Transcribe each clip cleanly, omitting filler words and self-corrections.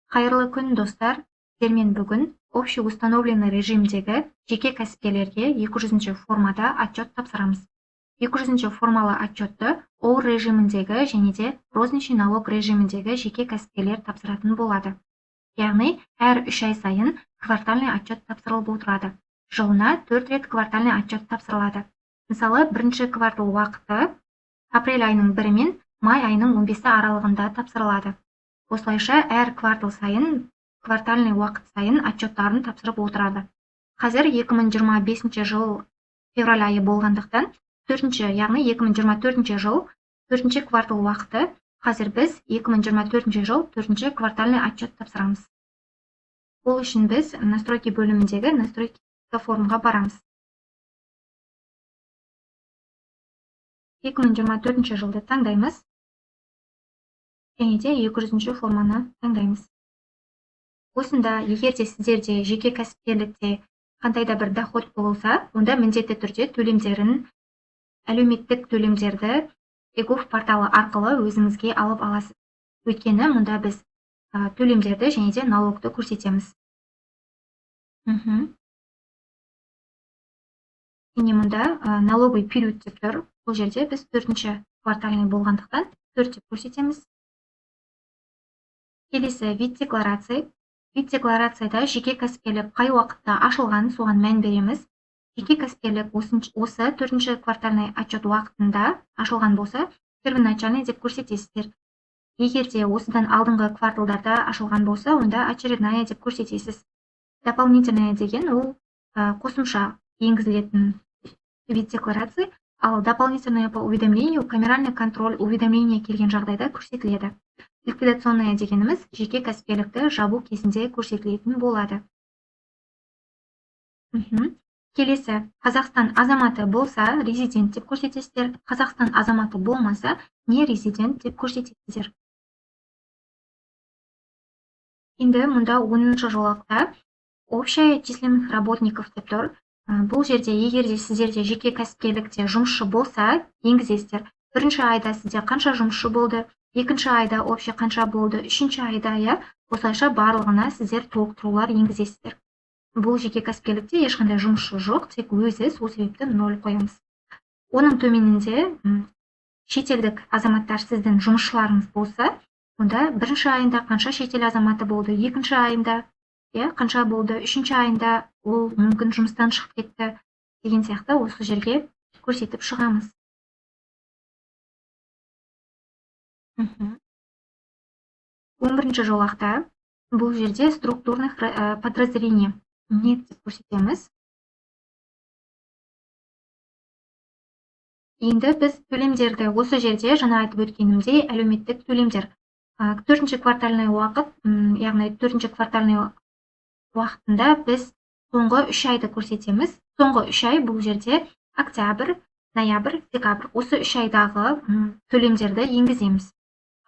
Қайырлы күн, достар. Сіздермен бүгін общеустановленный режимдегі жеке кәсіпкерлерге 200-ші формада отчет тапсырамыз. 200-ші формалы отчетты ОУР режиміндегі және де розничный налог режиміндегі жеке кәсіпкерлер тапсыратын болады. Яғни, әр 3 ай сайын квартальный отчет тапсырылып отырады. Жылына 4 рет квартальный отчет тапсырылады. Мысалы, бірінші квартал уақыты апрель айының 1 мен май айының 15 аралығында тапсырылады. Осылайша әр квартал сайын, квартальный уақыт сайын отчеттарын тапсырып отырады. Қазір 2025 жыл февраль айы болғандықтан, яғни 2024 жыл 4 квартал уақыты, қазір біз 2024 жыл 4 квартальный отчет тапсырамыз. Ол үшін біз настройки бөліміндегі настройки формаға барамыз. 2024 жылды таңдаймыз. Және де 200-ші форманы таңдаймыз. Осында, егер де сіздерде жеке кәсіпкерлікте қандай да бір доход болса, онда міндетті түрде төлемдерін, әлеуметтік төлемдерді егов порталы арқылы өзіңізге алып аласыз. Өйткені мұнда біз төлемдерді және де налогты көрсетеміз. Және мұнда налоговый период деп тұр. Бұл жерде біз 4-ші квартальный болғандықтан 4 деп көрсетеміз. Келесі вид декларация. Вид декларацияда жеке кәсіпкерлік қай уақытта ашылған, соған мән береміз. Жеке кәсіпкерлік осы 4-ші квартальный отчет уақытында ашылған болса, первоначальный деп көрсетесіздер. Егер де осыдан алдыңғы кварталдарда ашылған болса, онда очередная деп көрсетесіз. Дополнительная деген ол қосымша енгізілетін вид декларация, ал дополнительное по уведомлению, камеральный контроль уведомление келген жағдайда көрсетіледі. Ликвидационная дегеніміз жеке кәсіпкерлікті жабу кезінде көрсетілетін болады. Келесі, Қазақстан азаматы болса, резидент деп көрсетесіздер. Қазақстан азаматы болмаса, не резидент деп көрсетесіздер. Енді мұнда 10-шы жолақта общая численность работников деп тұр. Бұл жерде, егер де сіздерде жеке кәсіпкерлікте жұмысшы болса, енгізесіздер. Бірінші айда сізде қанша жұмысшы болды, екінші айда общий қанша болды, үшінші айда, осылайша барлығына сіздер толықтырулар енгізесіздер. Бұл жеке кәсіпкерлікте ешқандай жұмысшы жоқ, тек өзі, сол себепті 0 қоямыз. Оның төменінде шетелдік азаматтар сіздің жұмысшыларыңыз болса, онда бірінші айында қанша шетел азаматы болды, екінші айында қанша болды, үшінші айында ол мүмкін жұмыстан шығып кетті деген сияқты осы жерге көрсетіп шығамыз. 11-ші жолақта бұл жерде структурных подразделений нет деп көрсетеміз. Енді біз төлемдерді осы жерде жаңа айтып өткенімдей әлеуметтік төлемдер. 4-ші квартальный уақыт, яғни 4-ші квартальный уақытында біз соңғы 3 айды көрсетеміз. Соңғы 3 ай бұл жерде октябрь, ноябрь, декабрь. Осы 3 айдағы төлемдерді енгіземіз.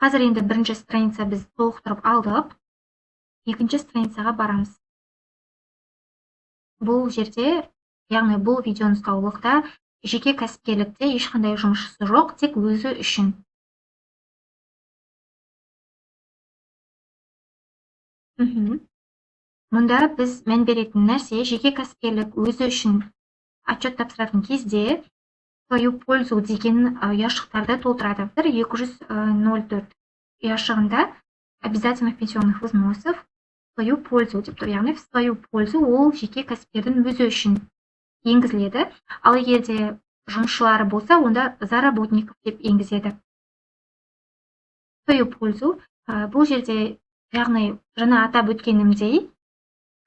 Қазір енді бірінші страница біз толықтырып алдық. Екінші страницаға барамыз. Бұл жерде, яғни бұл видео нұсқаулықта жеке кәсіпкерлікте ешқандай жұмысшысы жоқ, тек өзі үшін. Мұнда біз мән беретін нәрсе жеке кәсіпкерлік өзі үшін отчет тапсыратын кезде свою пользу деген ұяшықтарды толтырады. 204 ұяшығында обязательных пенсионных взносов свою пользу деп тұр. Яғни в свою пользу ол жеке кәсіпкердің өзі үшін енгізіледі. Ал егер де жұмысшылары болса, онда за работников деп енгізеді. Свою пользу бұл жерде, яғни жаңа атап өткенімдей,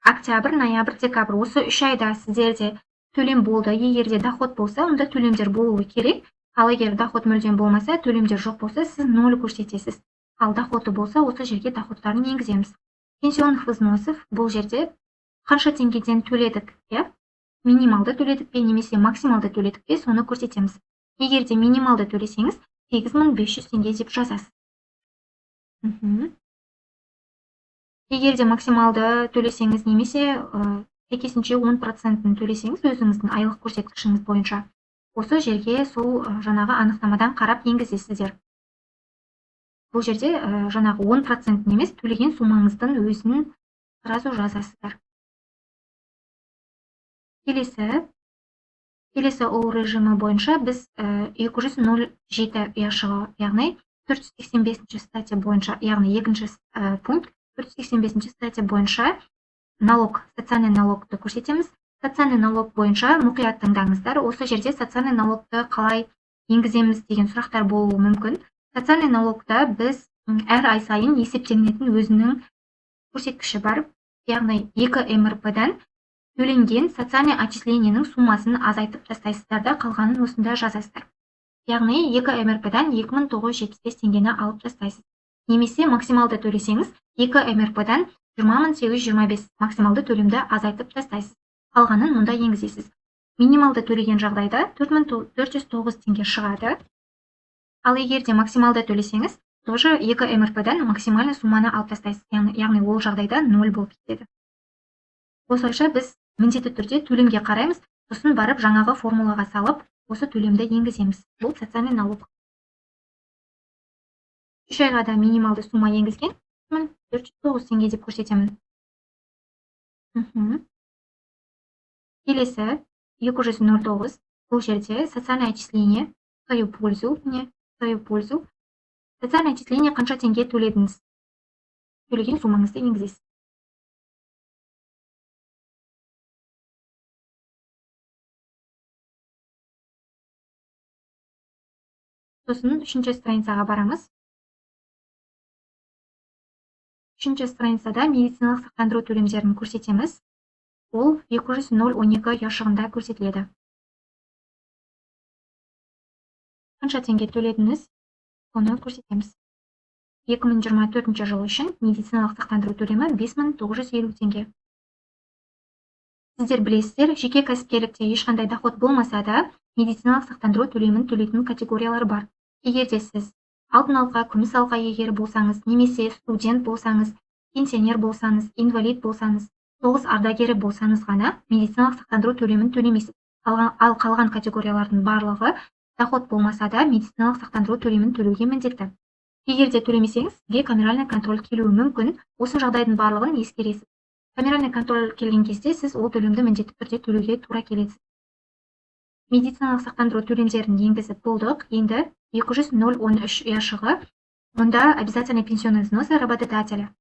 октябрь, ноябрь, декабрь осы 3 айда сіздерде төлем болды. Егер де доход болса, онда төлемдер болуы керек. Ал егер доход мүлдем болмаса, төлемдер жоқ болса, сіз 0 көрсетесіз. Ал доходы болса, осы жерге доходтарын енгіземіз. Пенсионных взносов бұл жерде қанша теңгеден төледік, минималды төледік пе, немесе максималды төледік пе, соны көрсетеміз. Егер де минималды төлесеңіз, 8500 теңге деп жазасыз. Егер де максималды төлесеңіз, немесе сәйкесінше 10% төлесеңіз, өзіңіздің айлық көрсеткішіңіз бойынша, осы жерге сол жаңағы анықтамадан қарап енгізесіздер. бұл жерде жаңағы 10% емес, төлеген сумаңыздың өзін сразу жазасыздар. Келесі ол режимі бойынша біз 207 ұяшығы, яғни 485 статья бойынша, яғни екінші пункт 485 статья бойынша социальный налогты көрсетеміз. Социальный налог бойынша мұқият тыңдаңыздар. Осы жерде социальный налогты қалай енгіземіз деген сұрақтар болуы мүмкін. Социальный налогта біз әр ай сайын есептелінетін өзінің көрсеткіші бар. Яғни 2 МРП-дан төленген социальный отчисленияның суммасын азайтып тастайсыздар да, қалғанын осында жазасыздар. Яғни 2 МРП-дан 2975 теңгені алып тастайсыз. Немесе максималды төлесеңіз 2 МРП-дан 20825 максималды төлемді азайтып тастайсыз. Қалғанын мұнда енгізесіз. Минималды төлеген жағдайда 4409 теңге шығады. Ал егер де максималды төлесеңіз, тоже 2 МРП-дан максимальный сумманы алып тастайсыз. Яғни ол жағдайда 0 болып кетеді. Осылайша біз міндетті түрде төлемге қараймыз, сосын барып жаңағы формулаға салып, осы төлемді енгіземіз. Бұл социальный налог. 3 айға да минималды сумма енгізген, 409 теңге деп көрсетемін. Келесі 209, бұл жерде социальное отчисление, свою пользу. Социальное отчисление қанша теңге төледіңіз? Төлеген суммаңызды енгізесіз. Сосын 3-ші страницаға барамыз. 3-ші страницада медициналық сақтандыру төлемдерін көрсетеміз. Ол 200.12 ұяшығында көрсетіледі. Қанша теңге төледіңіз, оны көрсетеміз. 2024 жыл үшін медициналық сақтандыру төлемі 5950 теңге. Сіздер білесіздер, жеке кәсіпкерлікте ешқандай доход болмаса да, медициналық сақтандыру төлемін төлейтін категориялар бар. Егер де сіз алтын алқа, күміс алқа егері болсаңыз, немесе студент болсаңыз, пенсионер болсаңыз, инвалид болсаңыз, соғыс ардагері болсаңыз ғана медициналық сақтандыру төлемін төлемейсіз. Ал қалған категориялардың барлығы доход болмаса да медициналық сақтандыру төлемін төлеуге міндетті. Егер де төлемесеңіз, сізге камеральный контроль келуі мүмкін. Осы жағдайдың барлығын ескересіз. Камеральный контроль келген кезде сіз ол төлемді міндетті түрде төлеуге тура келесіз. Медициналық сақтандыру төлемдерін енгізіп болдық. Енді 200.013 ұяшығы. Онда обязательный пенсионный взносы работодателя.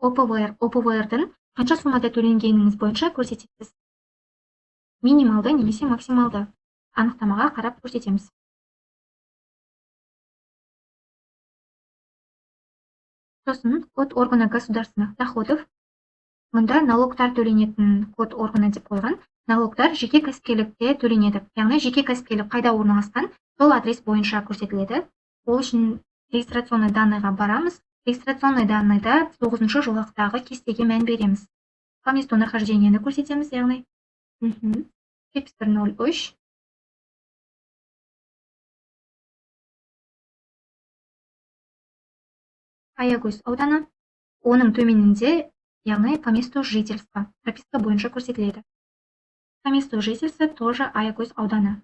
ОПВР-дың қанша суммада төленгеніңіз бойынша көрсетесіз. Минималды немесе максималды анықтамаға қарап көрсетеміз. Сосын код органа государственных доходов. Мұнда налогтар төленетін код органа деп қойған. Налогтар жеке кәсіпкерлікте төленеді. Яғни жеке кәсіпкерлік қайда орналасқан, сол адрес бойынша көрсетіледі. Ол үшін регистрационный данныйға барамыз. Регистрационный данныйда 9-шы жолақтағы кестеге мән береміз. По месту нахождениені көрсетеміз, яғни 03. Аягөз ауданы. Оның төменінде, яғни по месту жительства, прописка бойынша көрсетіледі. По месту жительства тоже Аягөз ауданы.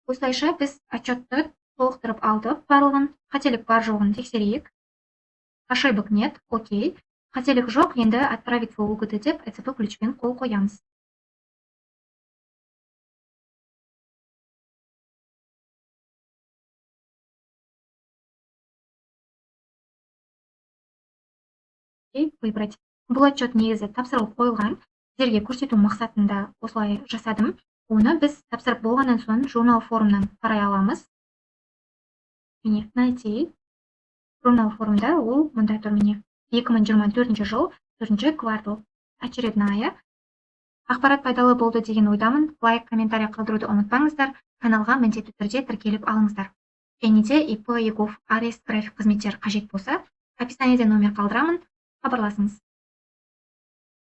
Осылайша біз отчетты толықтырып алдық, барлығын. Қателік бар жоғын тексерейік. Ошибок нет, окей. Қателік жоқ, енді отправить в УГД деп ЭЦП ключпен қол қоямыз. Выбрать. Бұл отчет негізі тапсырылып қойылған. Сіздерге көрсету мақсатында осылай жасадым. Оны біз тапсырып болғаннан соң журнал форумнан қарай аламыз. Міне, найти. Журнал форумда ол мұнда тұр міне. 2024 жыл 4-ші квартал. Очередная. Ақпарат пайдалы болды деген ойдамын. Лайк, комментарий қалдыруды ұмытпаңыздар. Каналға міндетті түрде тіркеліп алыңыздар. Және де ИП, ЕГОВ, арест, график қызметтер қажет болса, описаниеде номер қалдырамын. Хабарласыңыз.